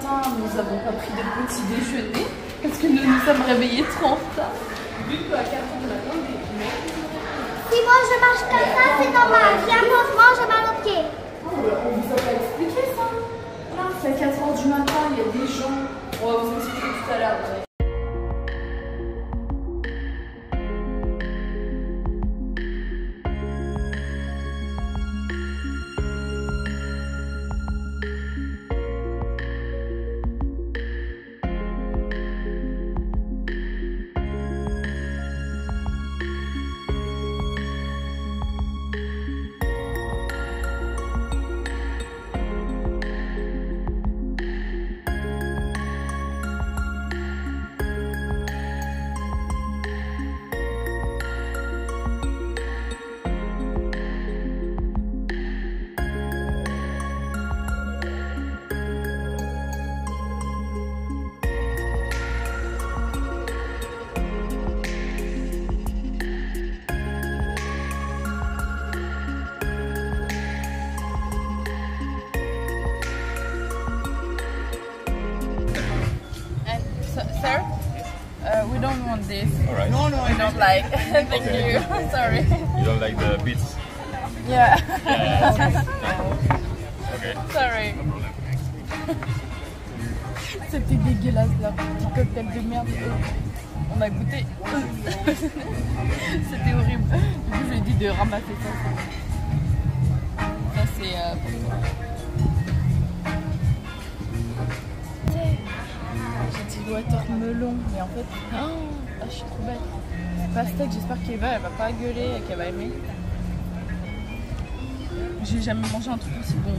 matin, nous n'avons pas pris de petit déjeuner parce que nous nous sommes réveillés trop en retard. Vu qu'à 4 h du matin, si moi je marche comme ça, c'est normal. Si un mouvement, je marche au pied. On vous a pas expliqué ça. Là, c'est à 4 h du matin, il y a des gens. On va vous expliquer tout à l'heure. Sir, we don't want this. Alright. No, we don't like. Thank Okay. you. Sorry. You don't like the beats? Yeah. Okay. Sorry. C'était dégueulasse là, petit cocktail de merde. On a goûté. C'était horrible. Du coup, je lui ai dit de ramasser ça. Ça c'est pour toi. J'ai dit watermelon, mais en fait, je suis trop bête. Pastèque, j'espère qu'Eva elle va pas gueuler et qu'elle va aimer. J'ai jamais mangé un truc aussi bon.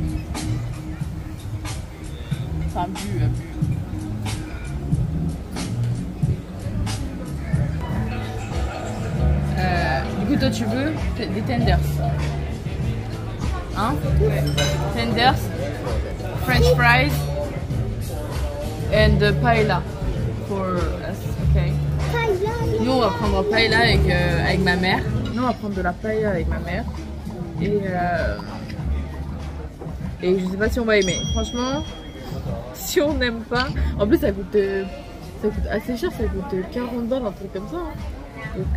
Enfin, bu. Du coup, toi, tu veux des tenders. Hein? Tenders, French fries, and paella for us, okay? Nous, on va prendre paella avec ma mère. Nous, on va prendre de la paella avec ma mère. Et je sais pas si on va aimer. Franchement, si on n'aime pas... En plus, ça coûte assez cher, ça coûte 40 balles, un truc comme ça. Hein. Donc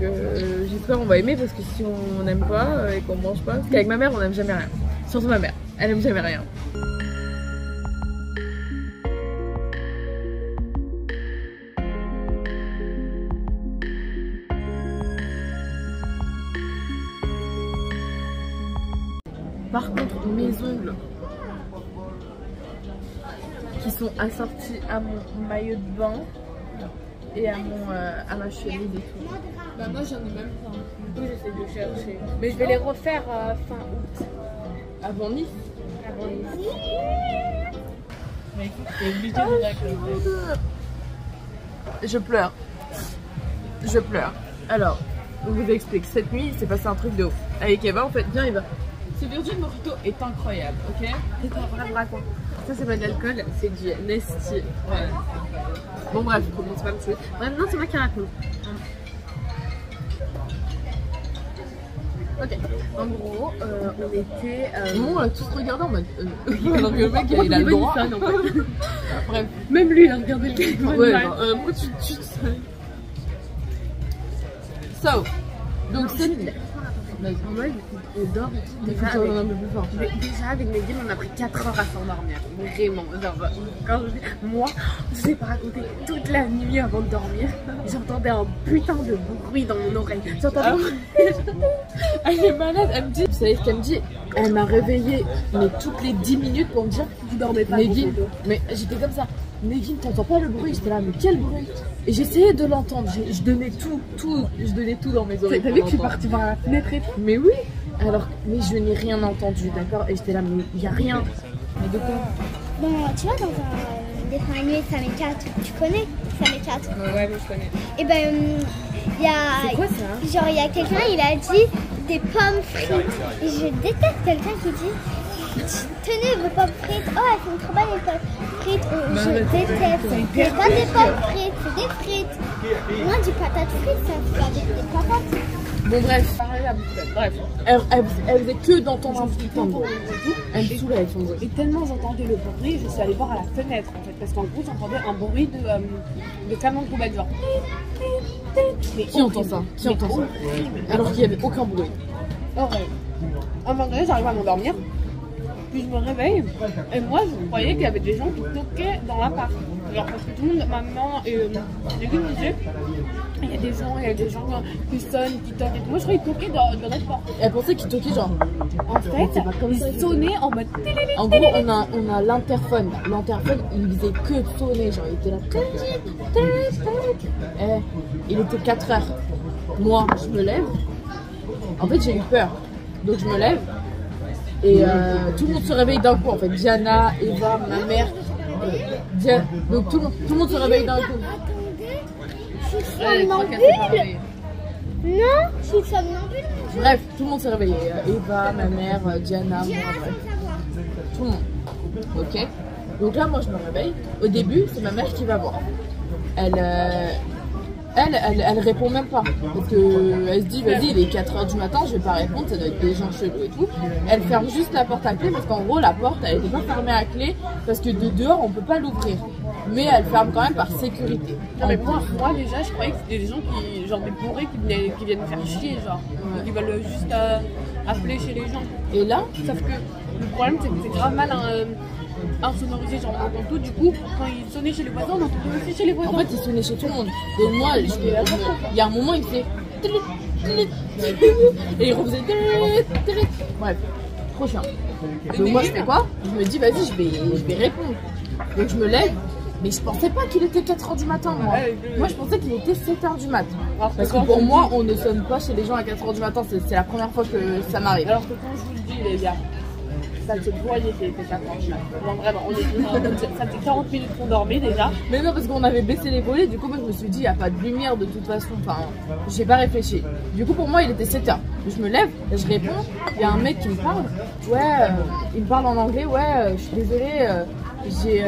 j'espère qu'on va aimer parce que si on n'aime pas et qu'on mange pas... Parce qu'avec ma mère, on n'aime jamais rien. Surtout ma mère, elle n'aime jamais rien. Par contre, mes ongles qui sont assortis à mon maillot de bain et à ma chemise et tout. Bah moi j'en ai même pas. Du coup j'essaie de chercher. Mais je vais les refaire fin août. Avant Nice. Avant Nice. Mais écoute, t'es obligé de raconter. Je pleure. Je pleure. Alors, on vous explique. Cette nuit, il s'est passé un truc de ouf. Avec Eva, en fait, viens Eva. Ce Virgin Mojito est incroyable, ok? C'est pas vrai, raconte. Ça, c'est pas de l'alcool, c'est du Nesty. Ouais. Bon, bref, commence pas à me tuer. Bref, non, c'est moi qui raconte. Ok, en gros, on était. On a tous regardé en mode. Alors que le mec, il a le droit. Bref. Même lui, il a regardé le gars. Ouais, pourquoi tu te sais? So, donc c'est. En mode, on dort. Déjà avec mes guillemets, on a pris 4 heures à s'endormir. Vraiment. Genre, quand moi, je sais pas raconter toute la nuit avant de dormir. J'entendais un putain de bruit dans mon oreille. J'entendais. Elle est malade, elle me dit. Vous savez ce qu'elle me dit? Elle m'a réveillée, mais toutes les 10 minutes pour me dire Vous dormez pas. Negin, mais j'étais comme ça. Negin, t'entends pas le bruit? J'étais là, mais quel bruit? Et j'essayais de l'entendre. Je donnais tout dans mes oreilles. T'as vu que je suis partie voir la fenêtre et tout? Mais oui. Alors, mais je n'ai rien entendu, d'accord? Et j'étais là, mais il y a rien. Mais de quoi? Bon, tu vois, dans un dessin animé, Sam et Cat, tu connais Sam et Cat? Ouais, mais je connais. Et ben, il y a. C'est quoi ça? Genre, il y a quelqu'un, il a dit des pommes frites. Et je déteste quelqu'un qui dit tenez vos pommes frites. Oh, elles sont trop bonnes les pommes frites. Je déteste. C'est pas des pommes frites, c'est des frites. Moi, du patate frites, ça fait avec des patates. Bon bref, Bref. elle faisait que d'entendre un petit peu. Elle me saoulait avec son bruit. Et tellement j'entendais le bruit, je suis allée voir à la fenêtre en fait, parce qu'en gros j'entendais un bruit de camion de poubelle genre. Mais qui entend ça? Qui entend ça? Alors qu'il n'y avait aucun bruit. Horrible. À un moment donné, j'arrive à m'endormir, puis je me réveille, et moi je croyais qu'il y avait des gens qui toquaient dans l'appart. Alors parce que tout le monde, maman et les gars me disaient, il y a des gens qui sonnent, qui toquent et tout. Moi je croyais qu'ils toquaient dans notre porte. Elle pensait qu'ils toquaient genre. En fait, ils sonnaient en mode. En gros, on a l'interphone. L'interphone, il faisait que de sonner. Genre, il était là. Il était 4 heures. Moi, je me lève. En fait, j'ai eu peur. Donc, je me lève. Et tout le monde se réveille d'un coup. En fait, Diana, Eva, ma mère. Donc, tout le monde se réveille d'un coup. Je suis somnambule. Non, je suis somnambule. Bref, tout le monde s'est réveillé. Eva, ma mère, Diana, moi, bref. Tout le monde. Ok. Donc là, moi, je me réveille. Au début, c'est ma mère qui va voir. Elle répond même pas. Parce qu'elle se dit, vas-y, il est 4 h du matin, je vais pas répondre, ça doit être des gens chelous et tout. Elle ferme juste la porte à clé parce qu'en gros, la porte, elle était pas fermée à clé parce que de dehors, on peut pas l'ouvrir. Mais elle ferme quand même par sécurité. Non, mais moi déjà, je croyais que c'était des gens qui, genre des bourrés qui viennent me faire chier, genre. Qui veulent juste appeler chez les gens. Et là, sauf que le problème, c'est que c'est grave mal insonorisé, genre on entend tout. Du coup, quand il sonnait chez les voisins, on entendait aussi chez les voisins. En fait, il sonnait chez tout le monde. Donc moi, il y a un moment, il fait. Et il refaisait. Bref, trop chiant. Donc moi, je fais quoi? Je me dis, vas-y, je vais répondre. Donc je me lève. Mais je pensais pas qu'il était 4 h du matin, moi. Moi, je pensais qu'il était 7 h du matin. Parce que pour moi, on ne sonne pas chez les gens à 4 h du matin. C'est la première fois que ça m'arrive. Alors que quand je vous le dis, les gars, ça se voyait qu'il était 4 h du matin. Non, vraiment, ça fait 40 minutes qu'on dormait déjà. Mais non, parce qu'on avait baissé les volets. Du coup, moi, je me suis dit, il n'y a pas de lumière de toute façon. Enfin, j'ai pas réfléchi. Du coup, pour moi, il était 7 h. Je me lève, je réponds. Il y a un mec qui me parle. Ouais, il me parle en anglais. Ouais, je suis désolée. J'ai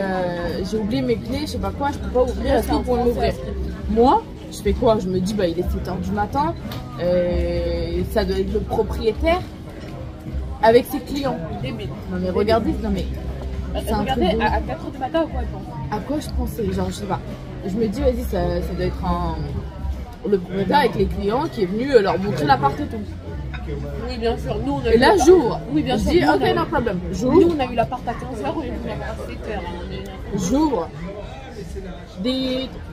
oublié mes clés, je sais pas quoi, je peux pas ouvrir, est-ce que vous pouvez m'ouvrir? Moi, je fais quoi? Je me dis, bah il est 7 h du matin, ça doit être le propriétaire avec ses clients. Non mais regardez, non mais c'est un truc de... à 4 h du matin, à quoi elle pense? À quoi je pensais? Genre, je sais pas. Je me dis, vas-y, ça doit être le propriétaire avec les clients qui est venu leur montrer l'appart et tout. Oui, bien sûr. Nous, on a et là, j'ouvre. Oui, bien sûr. Je dis, ok, no problem. Nous, on a eu l'appart à 15 h, on a eu l'appart à 7 h. J'ouvre.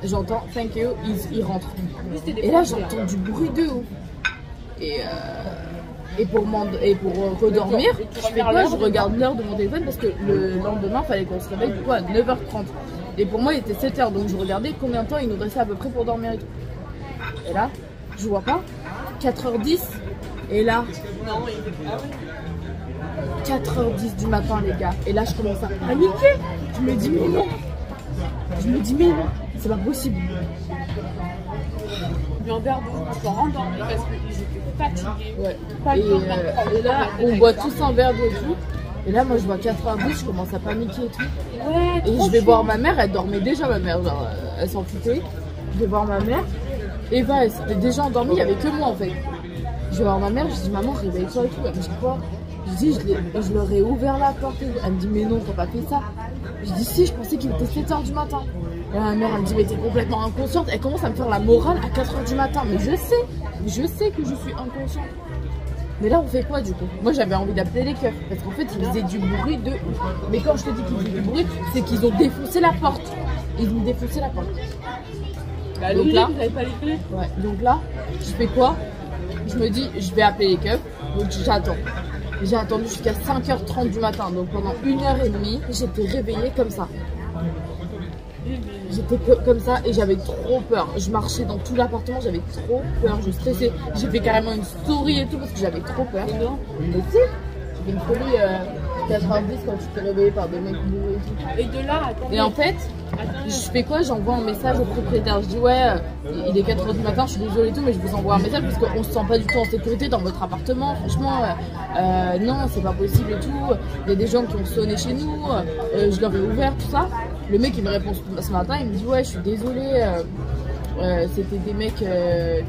J'entends, thank you, il rentre. Et là, j'entends du bruit de ouf. Et pour redormir, je fais quoi? Je regarde l'heure de mon téléphone parce que le lendemain, il fallait qu'on se réveille du coup à 9 h 30. Et pour moi, il était 7 h, donc je regardais combien de temps il nous restait à peu près pour dormir et tout. Et là, je vois pas. 4 h 10. Et là, 4 h 10 du matin, les gars. Et là, je commence à paniquer. Je me dis, mais non. C'est pas possible. J'ai un verre d'eau, je me suis rendormie parce que j'étais fatiguée. Ouais. Et là, on boit tous un verre d'eau et tout. Et là, moi, je vois 4 h 10, je commence à paniquer et tout. Ouais, et je vais voir ma mère, elle dormait déjà, ma mère. Genre, elle s'en foutait. Je vais voir ma mère. Eva, elle s'était déjà endormie, il n'y avait que moi en fait. Je vais voir ma mère, je dis maman, réveille-toi et tout. Elle me dit quoi? Je dis, je leur ai ouvert la porte. Elle me dit, mais non, t'as pas fait ça. Je dis, si, je pensais qu'il était 7 h du matin. Et ma mère, elle me dit, mais t'es complètement inconsciente. Elle commence à me faire la morale à 4 h du matin. Mais je sais que je suis inconsciente. Mais là, on fait quoi du coup? Moi, j'avais envie d'appeler les keufs. Parce qu'en fait, ils faisaient du bruit de. Mais quand je te dis qu'ils faisaient du bruit, c'est qu'ils ont défoncé la porte. Ils ont défoncé la porte. Bah, donc là, vous avez pas les clés. Ouais, donc là, je fais quoi? Je me dis, je vais appeler les keufs. Donc j'attends. J'ai attendu jusqu'à 5 h 30 du matin. Donc pendant 1 h 30, j'étais réveillée comme ça. J'étais comme ça et j'avais trop peur. Je marchais dans tout l'appartement, j'avais trop peur. Je stressais. J'ai fait carrément une souris et tout parce que j'avais trop peur. Mais si, j'ai fait une folie 4 h 10 quand tu t'es réveillée par des mecs bourrés et tout. Et de là, attendez. Et en fait, je fais quoi? J'envoie un message au propriétaire. Je dis ouais, il est 4 h du matin, je suis désolée et tout, mais je vous envoie un message parce qu'on se sent pas du tout en sécurité dans votre appartement. Franchement, non, c'est pas possible et tout. Il y a des gens qui ont sonné chez nous. Je leur ai ouvert tout ça. Le mec il me répond ce matin, il me dit ouais, je suis désolée. C'était des mecs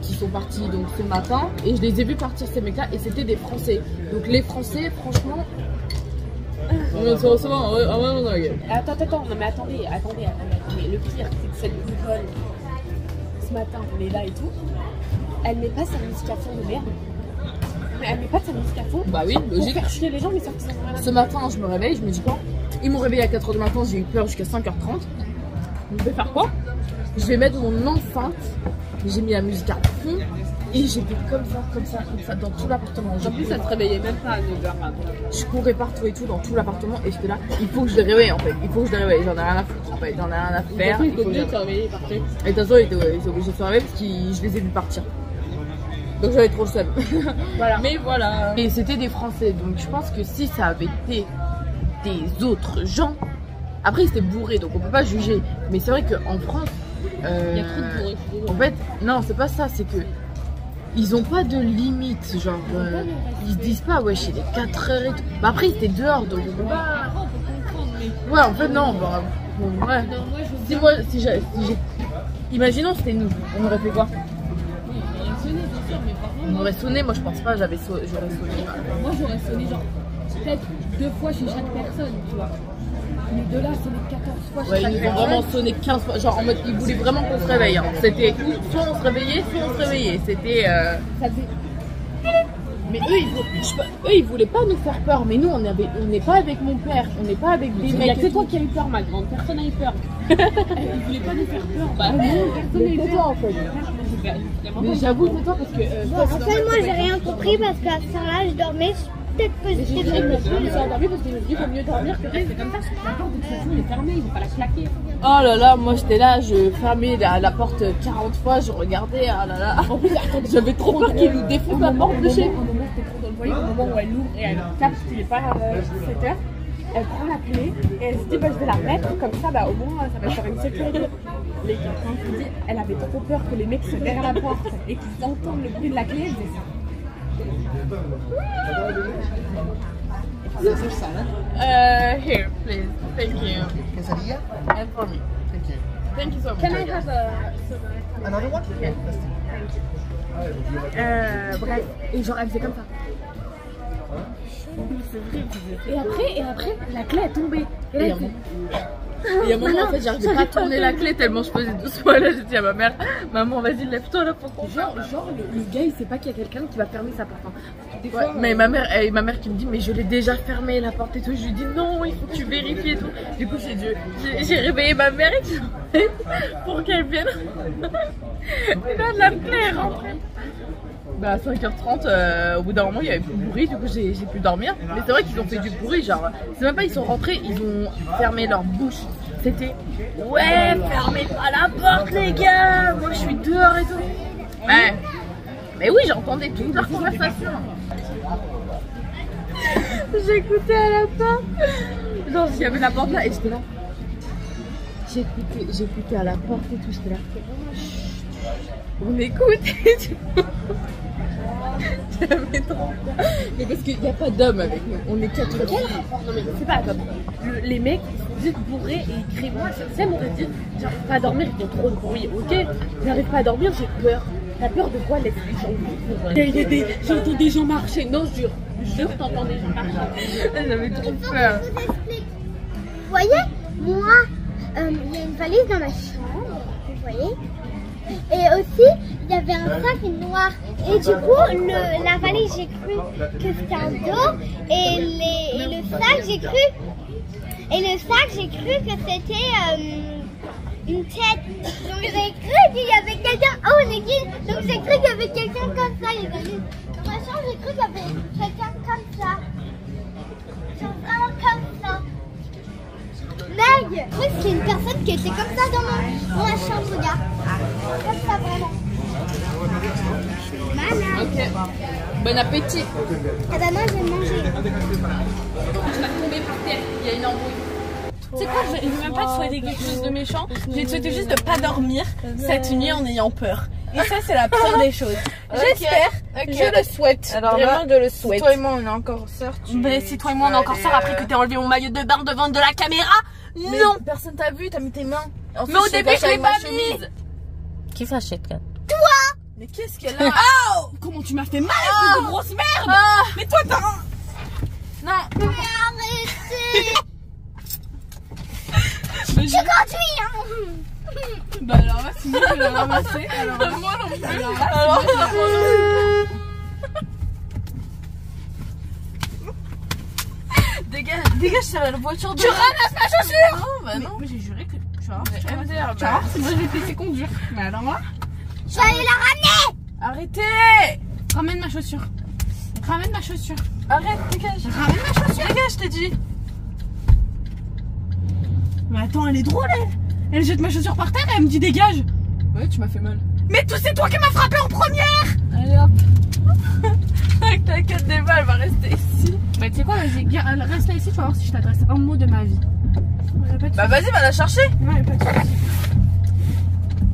qui sont partis donc ce matin et je les ai vus partir ces mecs là et c'était des Français. Donc les Français franchement Attends, non mais attendez. Le pire c'est que cette Google, ce matin on est là et tout, elle met pas sa musique à fond de merde. Elle met pas de sa musique à fond. Bah oui, logique. Pour faire chier les gens mais ça qu'ils ont rien à Ce matin je me réveille, je me dis quoi? Ils m'ont réveillé à 4h du matin, j'ai eu peur jusqu'à 5h30. Je vais faire quoi? Je vais mettre mon enceinte, j'ai mis la musique à fond et j'étais comme ça dans tout l'appartement. En plus, ça te réveillait même pas à 9h matin. Je courais partout et tout dans tout l'appartement et j'étais là, il faut que je les réveille en fait, il faut que je les réveille, j'en ai rien à foutre en fait, j'en ai rien à faire. Il faut que je les réveille et partir. Et de toute façon, ils étaient obligés de se réveiller parce que je les ai vus partir. Donc j'avais trop le seum. Voilà. Mais voilà. Et c'était des Français, donc je pense que si ça avait été des autres gens, après ils étaient bourrés donc on peut pas juger. Mais c'est vrai qu'en France, il y a trop de bourrés. En fait, non, c'est pas ça, c'est que ils ont pas de limite, genre ils se disent pas ouais, chez les 4h et tout. Bah après ils étaient dehors donc on peut pas. Ouais, en fait non, bah, bon, ouais. Si j'ai imaginons c'était nous, on aurait fait quoi? On aurait sonné, moi je pense pas, j'aurais sonné. Moi j'aurais sonné genre peut-être 2 fois chez chaque personne, tu vois. Mais de là, sonner 14 fois chez chaque personne. Ils ont vraiment sonné 15 fois, genre en mode ils voulaient vraiment qu'on se réveille. Hein. C'était soit on se réveillait, c'était. Ça faisait. Mais eux ils voulaient pas nous faire peur, mais nous on n'est pas avec mon père, on n'est pas avec des mecs. C'est toi qui as eu peur, ma grande, personne n'a eu peur. Ils voulaient pas nous faire peur, bah non, personne n'a eu peur. C'est toi en fait. Mais j'avoue, c'est toi parce que. En fait, moi j'ai rien compris parce qu'à ce temps-là, je dormais. Peut-être positif. Je me suis endormie parce que je me dis qu'il vaut mieux dormir que rester comme ça. Parce que la porte de toute façon elle est fermée, ils vont pas la claquer. Oh là là, moi j'étais là, je fermais la porte 40 fois, je regardais, oh là là. En plus, j'avais trop peur qu'ils nous défoncent la porte de chez nous. Au moment où j'étais trop dans le foyer, au moment où elle l'ouvre et elle capte qu'il n'est pas 17h, elle prend la clé et elle se dit bah, je vais la mettre comme ça, bah, au moins ça va faire une sécurité. Les gars, quand je vous dis, elle avait trop peur que les mecs soient derrière la porte et qu'ils entendent le bruit de la clé, elle faisait ça. Is there salad? Here, please. Thank you. Quesadilla? And for me. Thank you. Thank you so much. Can I have Another one? Yeah. bref, et genre elle faisait comme ça. Et après, la clé est tombée. Et il y a un moment, en fait, j'arrivais pas à tourner la clé tellement je faisais doucement. Là, j'ai dit à ma mère, maman, vas-y, lève-toi là pour qu'on. Genre le gars, il sait pas qu'il y a quelqu'un qui va fermer sa porte. Des fois, mais ma mère qui me dit, mais je l'ai déjà fermé la porte et tout. Je lui dis, non, il faut que tu vérifies et tout. Du coup, j'ai réveillé ma mère pour qu'elle vienne. Et là, la clé est rentrée. Bah à 5h30, au bout d'un moment il y avait plus de bruit, du coup j'ai pu dormir. Mais c'est vrai qu'ils ont fait du bruit, genre c'est même pas ils sont rentrés, ils ont fermé leur bouche. C'était ouais, fermez pas la porte les gars, moi je suis dehors et tout. Ouais. Mais oui, j'entendais toute leur conversation. J'écoutais à la fin. Genre il y avait la porte là et j'étais là. J'écoutais à la porte et tout, j'étais là. On écoute et tout. J'avais trop peur. Mais parce qu'il n'y a pas d'hommes avec nous, on est 4 filles. Non mais c'est pas comme les mecs ils sont juste bourrés et ils crient moi. Ça m'aurait dit j'arrive pas à dormir, ils font trop de bruit. Ok, j'arrive pas à dormir, j'ai peur. T'as peur de quoi? Laisse les gens vivre. J'entends des gens marcher. Non, je jure, t'entends des gens marcher. J'avais trop peur. Je vous explique. Vous voyez, moi, il y a une valise dans ma chambre, vous voyez. Et aussi, il y avait un sac noir. Et du coup, la valise, j'ai cru que c'était un dos. Et le sac, j'ai cru que c'était une tête. Donc j'ai cru qu'il y avait quelqu'un. Oh, on est guide. Donc j'ai cru qu'il y avait quelqu'un comme ça. Dans ma chambre, j'ai cru qu'il y avait quelqu'un comme ça. Genre vraiment comme ça. Meg, je crois que c'est une personne qui était comme ça dans ma chambre, regarde. Comme ça, vraiment. Maman. Ok. Bon appétit. Ah bah moi, je vais manger. Je vais tomber par terre, il y a une embrouille. Tu sais quoi, je vais même pas te souhaiter quelque chose de méchant, je vais te souhaiter juste de pas dormir cette nuit en ayant peur. Et ça, c'est la pire des choses. J'espère, je le souhaite. Alors vraiment, là, je le souhaite. Si toi et moi on est encore sœurs, Mais si toi et moi on est encore sœurs après que t'aies enlevé mon maillot de bain devant de la caméra, mais non. personne t'a vu, t'as mis tes mains. Mais au début, je l'ai pas mis. Qui fâchette, Kat? Mais qu'est-ce qu'elle a? Oh, comment tu m'as fait mal, espèce de grosse merde. Mais toi, t'as un... Non. Mais arrêtez. Je conduis, hein. Bah alors là, c'est moi qui l'ai ramassé. Alors là, moi non plus. Alors là, Dégage, c'est la voiture de... tu ramasses ma chaussure. Non, bah non. Mais j'ai juré que... Tu vas voir, Mais tu vas voir. MDR, Tu vas voir, c'est moi je vais te laisser conduire. Mais alors là, Je vais aller la ramener. Arrêtez. ramène ma chaussure. Ramène ma chaussure. Arrête, dégage. Ramène ma chaussure. Dégage, je t'ai dit. Mais attends, elle est drôle, elle. Elle jette ma chaussure par terre et elle me dit dégage. Ouais, tu m'as fait mal. Mais tout, c'est toi qui m'as frappé en première. Allez hop. Avec ta quête des balles, va rester ici. Bah tu sais quoi, vas-y, reste là ici, tu vas voir si je t'adresse un mot de ma vie. Bah vas-y, va la chercher. Ouais, pas de soucis.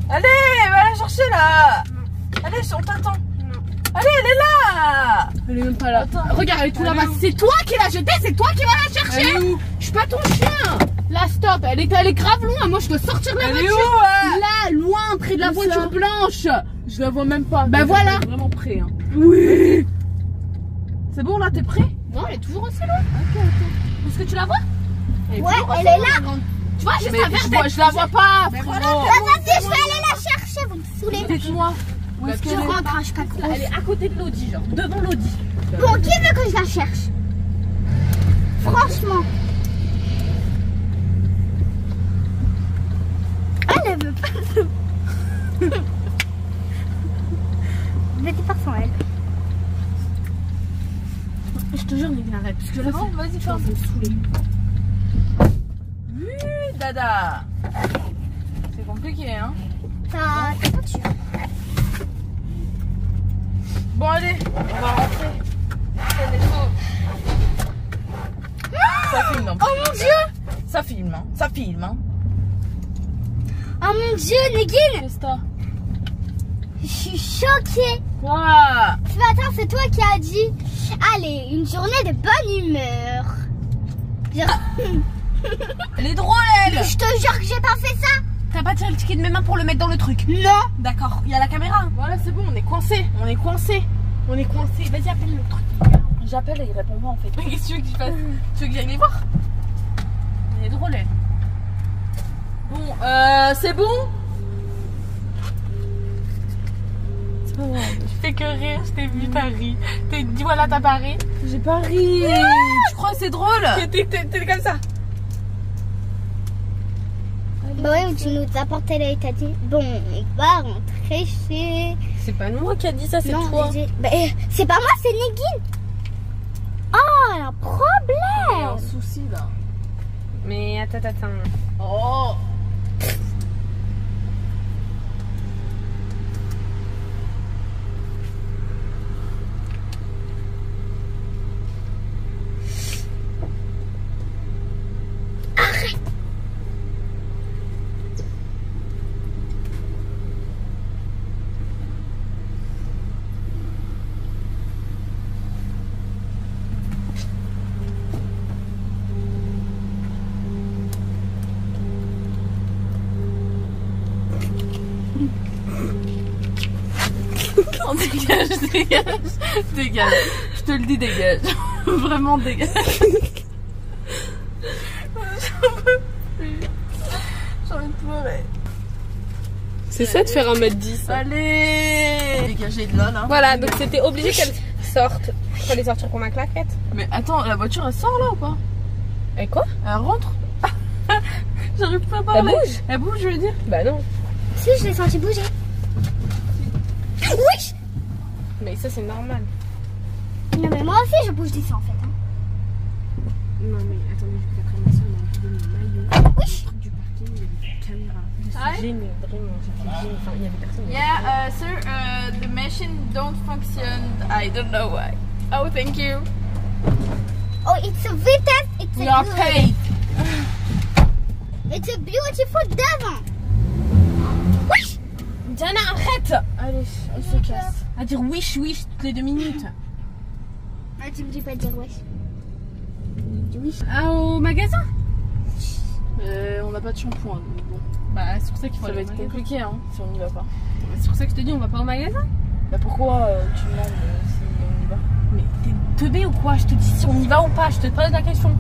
Allez, va la chercher là. Allez, on t'attend. Allez, elle est là. Elle est même pas là. Attends. Regarde, elle est tout là-bas. C'est toi qui l'as jetée, c'est toi qui vas la chercher. Elle est où? Je suis pas ton chien. Là, stop, elle est grave loin. Moi, je dois sortir de la Elle est voiture. où, Là, loin, près de la Où voiture ça? blanche. Je la vois même pas. Bah voilà. Elle est vraiment près. Hein. Oui. C'est bon là, t'es prêt? Non, elle est toujours aussi loin. Est-ce que tu la vois? Ouais, elle est là. Tu vois, juste Mais à vers je la vois pas, Ben frérot. Vas-y, je vais aller la chercher. Vous me saoulez. Dites-moi. Où est-ce Je qu'elle est? rentre, hein, je passe là. Elle est à côté de l'Audi, genre, devant l'Audi. Bon, qui veut que je la cherche? Franchement. Elle ne veut pas. Vas-y, par sans elle. Je te jure, Négine, arrête. Parce que là, Non, vas-y, tu vas me saouler. Oui, dada. C'est compliqué, hein. T'as pas dessus. Bon, allez, on va rentrer. Ça filme, non? Oh mon dieu! Ça filme, hein. Ça filme, hein. Oh mon dieu, Négine! Qu'est-ce que t'as? Je suis choquée. Quoi? Ce matin, c'est toi qui as dit allez, une journée de bonne humeur. Elle est drôle, elle. Je te jure que j'ai pas fait ça. T'as pas tiré le ticket de mes mains pour le mettre dans le truc? Non. D'accord, il y a la caméra. Voilà, c'est bon, on est coincé. On est coincé. On est coincé. Vas-y, appelle le truc. J'appelle et il répond pas en fait. Qu'est-ce que tu veux que je fasse? Tu veux que j'aille les voir? Elle est drôle, elle. Bon, c'est bon? C'est pas grave. Je fais que rire, je t'ai vu, t'as ri. Dis voilà, t'as pas ri. J'ai pas ri. Tu crois que c'est drôle? T'es comme ça. Bah ouais, tu nous as porté là et t'as dit bon, on va rentrer chez. C'est pas moi qui a dit ça, c'est Non, toi. bah, c'est pas moi, c'est Négine. Oh, un Il y a problème. un souci là. Mais attends. Oh. Non, dégage. Je te le dis, dégage. Vraiment, dégage. J'ai envie de pleurer. C'est ça de faire 1m10. Allez. Dégagez de là, là. Voilà, donc c'était obligé qu'elle sorte. Il fallait sortir pour ma claquette. Mais attends, la voiture elle sort là ou pas? Et quoi? Elle rentre? J'arrive pas à parler. Elle bouge? Elle bouge, je veux dire. Bah non. Si, je l'ai senti bouger. Oui. Mais ça c'est normal. Non, mais moi aussi, je bouge d'ici en fait. Hein. Non, mais attendez, je vais après ma soeur, elle m'a donné le maillot. Oui. Le truc du parking, il y avait une caméra. Je suis gênée, vraiment. J'étais gênée. Enfin, il y avait personne. Yeah, sir, the machine don't function. I don't know why. Oh, thank you. Oh, it's a Vitas. It's We a are good. paid. It's a beautiful devil. Oui. Diana, arrête. Allez, on se casse. À dire wish toutes les 2 minutes. Ah, tu me dis pas de dire wesh. Ah, au magasin? On n'a pas de shampoing, donc bon. Bah, c'est pour ça qu'il faut Ça va aller au être magasin. compliqué hein, si on n'y va pas. C'est pour ça que je te dis, on va pas au magasin. Bah pourquoi tu demandes si on y va? Mais t'es teubé ou quoi? Je te dis si on y va ou pas, je te pose la question.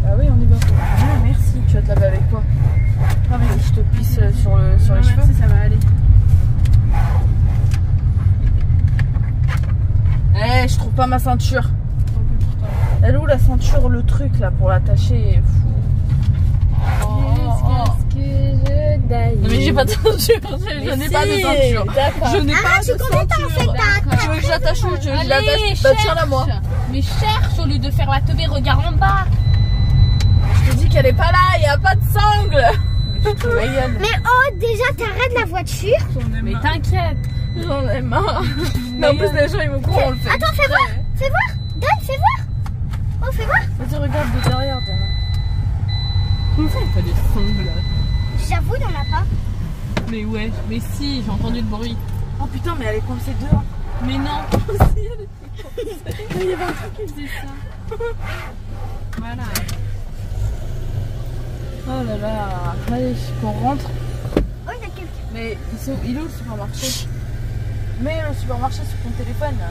Bah oui, on y va. Ah, merci. Tu vas te laver avec quoi? Ah, vas-y. Je te pisse sur les cheveux. Merci, ça va aller. Eh, je trouve pas ma ceinture. Elle est où la ceinture, le truc là pour l'attacher? Qu'est-ce que je daille. Non mais j'ai pas de ceinture, je n'ai pas de ceinture. Je n'ai pas de ceinture. Tu veux que j'attache où? Tu veux que je l'attache? Bah tiens-la moi. Mais cherche au lieu de faire la teubée, regarde en bas. Je te dis qu'elle est pas là, y a pas de sangle. Ma gueule. Mais oh, déjà, t'arrêtes la voiture. Mais t'inquiète. J'en ai marre. Mais en plus les gens ils me croient, on le fait. Attends, fais voir. Fais voir. Dan, fais voir. Oh, fais voir. Vas-y, regarde de derrière. Comment ça, il n'y a pas de sangle là? J'avoue, il n'y en a pas. Mais ouais, mais si, j'ai entendu le bruit. Oh putain, mais elle est coincée dehors. Mais non. Si, elle était coincée. Il y avait un truc qui faisait ça. Voilà. Oh là là. Allez, qu'on rentre. Oh, il y a quelqu'un. Mais il est où le supermarché? Mets le supermarché sur ton téléphone là.